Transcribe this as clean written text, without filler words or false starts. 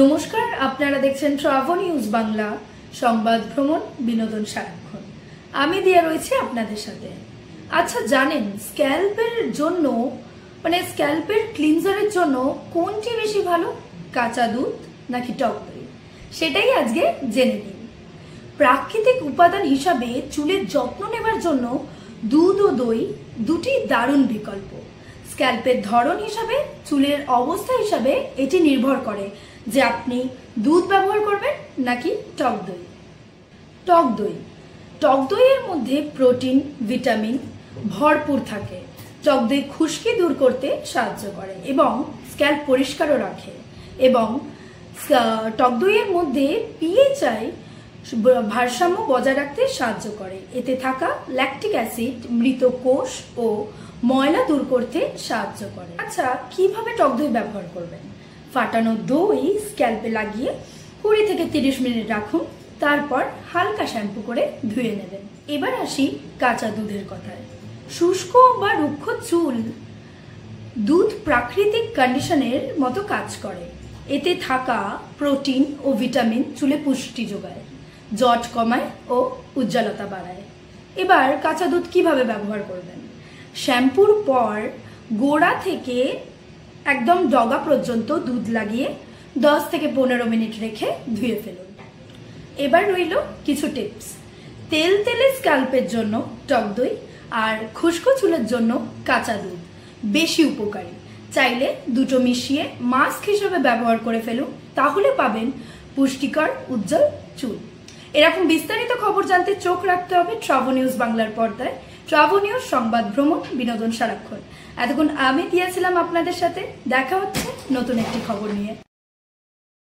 নমস্কার, আপনারা দেখছেন ট্রাভো নিউজ বাংলা, সংবাদ, ভ্রমণ, বিনোদন সারাক্ষণ। আমি দিয়া রয়েছি আপনাদের সাথে। আচ্ছা, জানেন স্ক্যাল্পের জন্য স্ক্যাল্পের ক্লিনজারের জন্য কোনটি বেশি ভালো, কাঁচা দুধ নাকি টক দই? সেটাই আজকে জেনে নিন। প্রাকৃতিক উপাদান হিসাবে চুলের যত্ন নেবার জন্য দুধ ও দই দুটি দারুণ বিকল্প। স্ক্যাল্পের ধরন হিসাবে, চুলের অবস্থা হিসাবে এটি নির্ভর করে যে আপনি দুধ ব্যবহার করবেন নাকি টক দই। টক দইয়ের মধ্যে প্রোটিন, ভিটামিন ভরপুর থাকে। টক দই খুশকি দূর করতে সাহায্য করে এবং স্ক্যাল্প পরিষ্কারও রাখে। এবং টক দইয়ের মধ্যে পিএইচআই ভারসাম্য বজায় রাখতে সাহায্য করে। এতে থাকা ল্যাকটিক অ্যাসিড মৃত কোষ ও ময়লা দূর করতে সাহায্য করে। আচ্ছা, কিভাবে টক দই ব্যবহার করবেন? ফাটানো দই স্ক্যাল্পে লাগিয়ে 20 থেকে 30 মিনিট রাখুন, তারপর হালকা শ্যাম্পু করে ধুয়ে নেবেন। এবার আসি কাঁচা দুধের কথায়। শুষ্ক বা রুক্ষ চুল দুধ প্রাকৃতিক কন্ডিশনের মতো কাজ করে। এতে থাকা প্রোটিন ও ভিটামিন চুলে পুষ্টি যোগায়, জট কমায় ও উজ্জ্বলতা বাড়ায়। এবার কাঁচা দুধ কিভাবে ব্যবহার করবেন? শ্যাম্পুর পর গোড়া থেকে একদম ডগা পর্যন্ত দুধ লাগিয়ে 10 থেকে 15 মিনিট রেখে ধুয়ে ফেলুন। এবার রইল কিছু টিপস। তেলে স্ক্যাল্পের জন্য টক দই আর খুশকো চুলের জন্য কাঁচা দুধ বেশি উপকারী। চাইলে দুটো মিশিয়ে মাস্ক হিসেবে ব্যবহার করে ফেলুন, তাহলে পাবেন পুষ্টিকর উজ্জ্বল চুল। এরকম বিস্তারিত খবর জানতে চোখ রাখতে হবে ট্রাভো নিউজ বাংলার পর্দায়। ট্রাভো নিউজ, সংবাদ, ভ্রমণ, বিনোদন সারাক্ষণ। এতক্ষণ আমি দিয়েছিলাম আপনাদের সাথে। দেখা হচ্ছে নতুন একটি খবর নিয়ে।